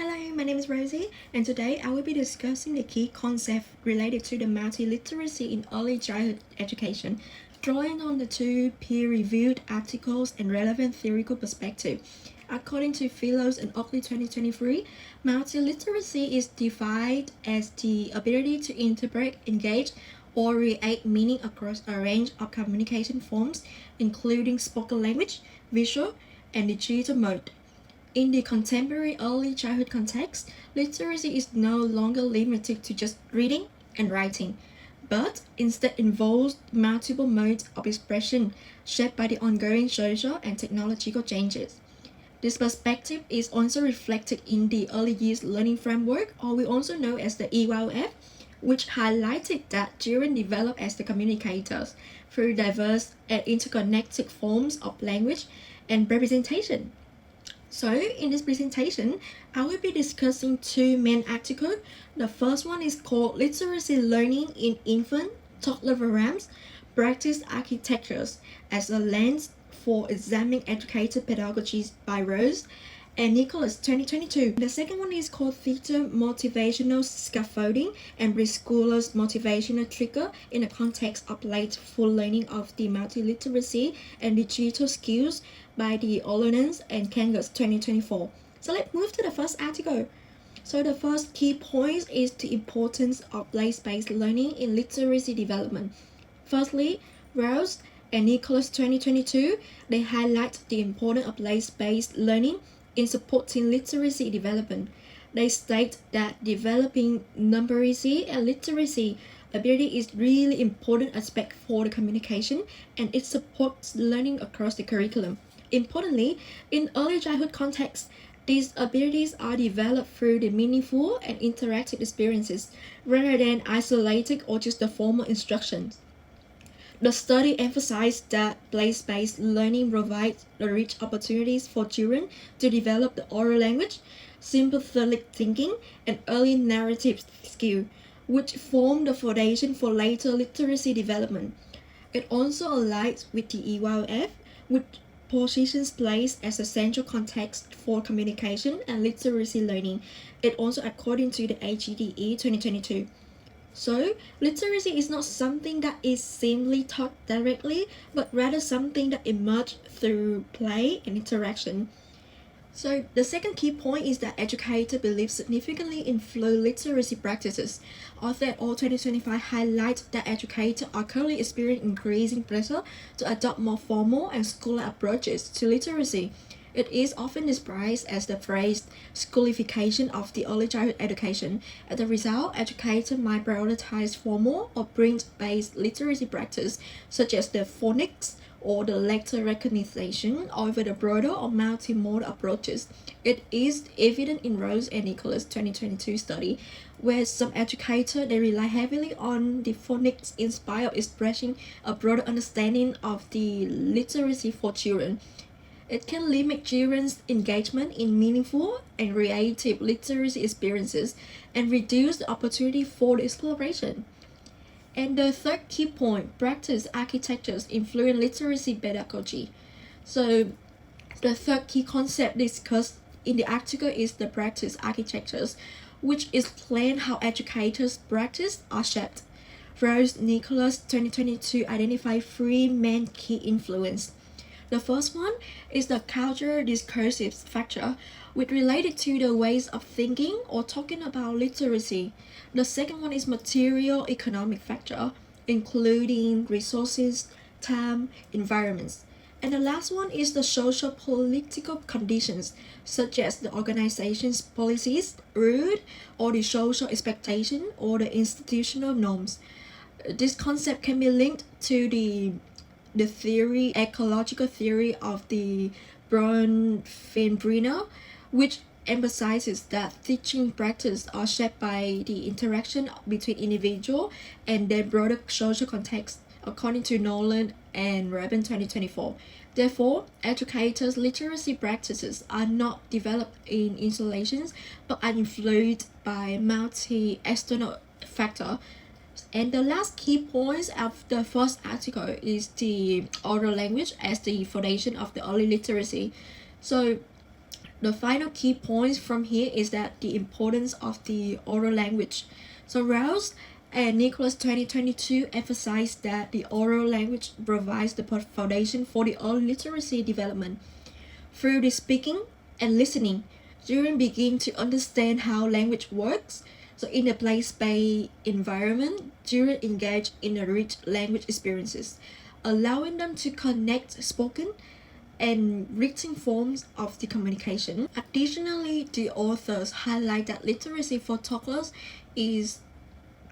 Hello, my name is Rosie, and today I will be discussing the key concept related to the multiliteracy in early childhood education, drawing on the two peer-reviewed articles and relevant theoretical perspective. According to Philos and Oakley 2023, multiliteracy is defined as the ability to interpret, engage, or create meaning across a range of communication forms, including spoken language, visual, and digital mode. In the contemporary early childhood context, literacy is no longer limited to just reading and writing, but instead involves multiple modes of expression shaped by the ongoing social and technological changes. This perspective is also reflected in the early years learning framework, or we also know as the EYF, which highlighted that children develop as the communicators through diverse and interconnected forms of language and representation. So in this presentation, I will be discussing two main articles. The first one is called Literacy Learning in Infant Toddler Programs, Practice Architectures as a Lens for Examining Educator Pedagogies by Rose and Nicholas 2022. The second one is called Theater Motivational Scaffolding and Preschoolers Motivational Trigger in the context of late full learning of the multiliteracy and digital skills by the Olonens and Kangas 2024. So let's move to the first article. So the first key point is the importance of place-based learning in literacy development. Firstly, Rose and Nicholas 2022, they highlight the importance of place-based learning in supporting literacy development. They state that developing numeracy and literacy ability is really important aspect for the communication, and it supports learning across the curriculum. Importantly, in early childhood context, these abilities are developed through the meaningful and interactive experiences rather than isolated or just the formal instructions. The study emphasized that place-based learning provides rich opportunities for children to develop the oral language, sympathetic thinking, and early narrative skill, which form the foundation for later literacy development. It also aligns with the EYF, which positions place as a central context for communication and literacy learning. It also according to the AGDE 2022. So, literacy is not something that is simply taught directly, but rather something that emerges through play and interaction. So, the second key point is that educators believe significantly in flow literacy practices. Author et al. 2025 highlight that educators are currently experiencing increasing pressure to adopt more formal and scholar approaches to literacy. It is often described as the phrase schoolification of the early childhood education. As a result, educators might prioritize formal or print-based literacy practice, such as the phonics or the letter recognition, over the broader or multimodal approaches. It is evident in Rose and Nicholas 2022 study, where some educators they rely heavily on the phonics inspired expressing a broader understanding of the literacy for children. It can limit children's engagement in meaningful and creative literacy experiences and reduce the opportunity for the exploration. And the third key point, practice architectures influence literacy pedagogy. So the third key concept discussed in the article is the practice architectures, which explain how educators' practice are shaped. Rose Nicholas 2022 identify three main key influences. The first one is the cultural discursive factor, which related to the ways of thinking or talking about literacy. The second one is material economic factor, including resources, time, environments. And the last one is the social political conditions, such as the organization's policies, rules, or the social expectation or the institutional norms. This concept can be linked to the theory, ecological theory of the Bronfenbrenner, which emphasizes that teaching practice are shaped by the interaction between individual and their broader social context, according to Nolan and Rabin 2024. Therefore, educators' literacy practices are not developed in isolations, but are influenced by multi-external factors. And the last key point of the first article is the oral language as the foundation of the early literacy. So The final key points from here is that the importance of the oral language. So Rouse and Nicholas 2022 emphasized that the oral language provides the foundation for the early literacy development. Through the speaking and listening, children begin to understand how language works. So in a place-based environment, children engage in the rich language experiences, allowing them to connect spoken and written forms of the communication. Additionally, the authors highlight that literacy for toddlers is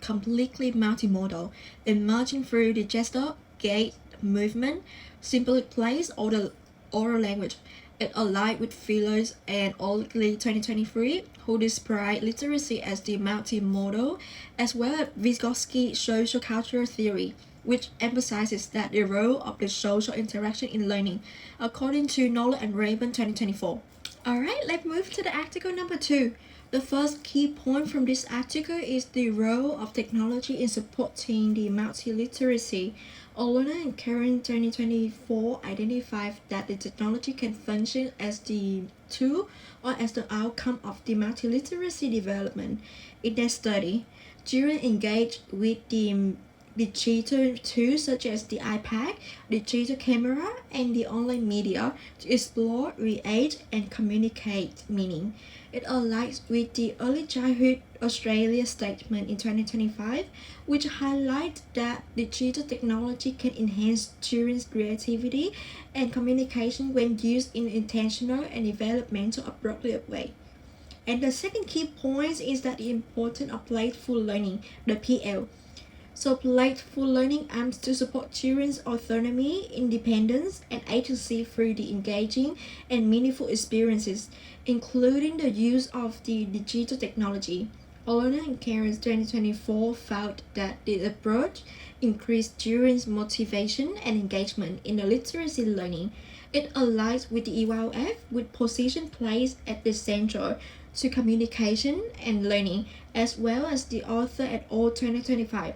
completely multimodal, emerging through the gesture, gait, movement, simple plays, or the oral language. It aligned with Philos and Oakley 2023, who described literacy as the multimodal, as well as Vygotsky social cultural theory, which emphasizes that the role of the social interaction in learning, according to Nolan and Raven 2024. Alright, let's move to the article number 2. The first key point from this article is the role of technology in supporting the multiliteracy. Olona and Karen 2024 identified that the technology can function as the tool or as the outcome of the multiliteracy development. In their study, children engaged with the digital tools such as the iPad, digital camera, and the online media to explore, react, and communicate meaning. It aligns with the Early Childhood Australia statement in 2025, which highlights that digital technology can enhance children's creativity and communication when used in an intentional and developmental appropriate way. And the second key point is that the importance of playful learning, the PL. So playful learning aims to support children's autonomy, independence, and agency through the engaging and meaningful experiences, including the use of the digital technology. Olona and Karen's 2024 found that the approach increased children's motivation and engagement in the literacy learning. It aligns with the EYF, with position placed at the center to communication and learning, as well as the author et al. 2025.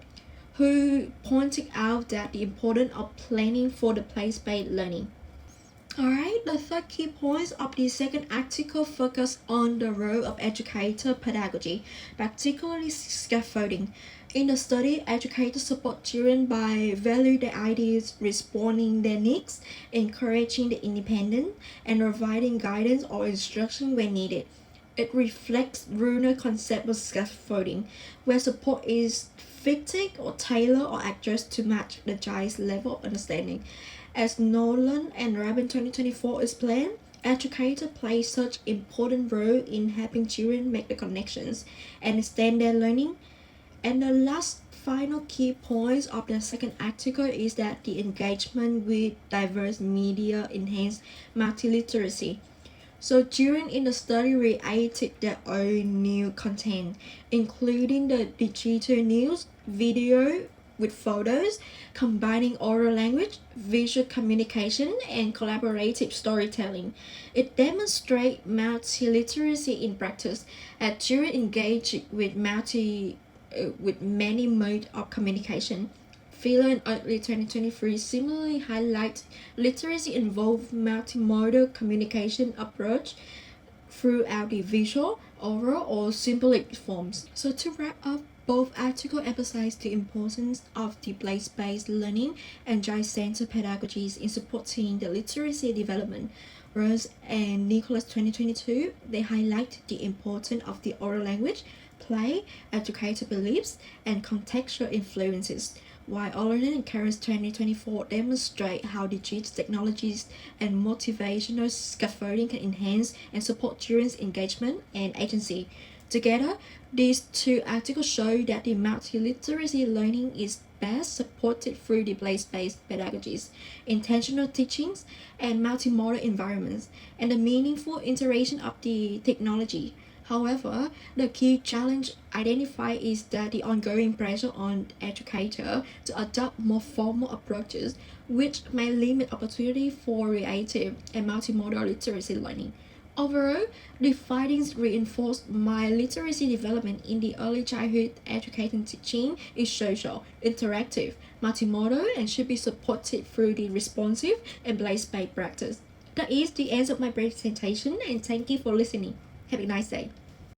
Who pointed out that the importance of planning for the place-based learning. Alright, the third key points of the second article focus on the role of educator pedagogy, particularly scaffolding. In the study, educators support children by valuing their ideas, responding their needs, encouraging the independent, and providing guidance or instruction when needed. It reflects Bruner's concept of scaffolding, where support is fitted or tailored or adjusted to match the child's level of understanding. As Nolan and Rabin 2024 explained, educators play such important role in helping children make the connections and extend their learning. And the last final key points of the second article is that the engagement with diverse media enhance multiliteracy. So children in the study created their own new content, including the digital news, video with photos, combining oral language, visual communication, and collaborative storytelling. It demonstrates multiliteracy in practice as children engage with many modes of communication. Philo and Oakley 2023 similarly highlight literacy involved multimodal communication approach throughout the visual, oral, or symbolic forms. So to wrap up, both articles emphasize the importance of the place-based learning and child-centered pedagogies in supporting the literacy development. Rose and Nicholas 2022, they highlight the importance of the oral language, play, educator beliefs, and contextual influences, while Olin and Karen's 2024 demonstrate how digital technologies and motivational scaffolding can enhance and support children's engagement and agency. Together, these two articles show that the multiliteracy learning is best supported through the place-based pedagogies, intentional teachings, and multimodal environments, and the meaningful integration of the technology. However, the key challenge identified is that the ongoing pressure on educators to adopt more formal approaches, which may limit opportunity for creative and multimodal literacy learning. Overall, the findings reinforce my literacy development in the early childhood education teaching is social, interactive, multimodal, and should be supported through the responsive and place-based practice. That is the end of my presentation, and thank you for listening. Have a nice day.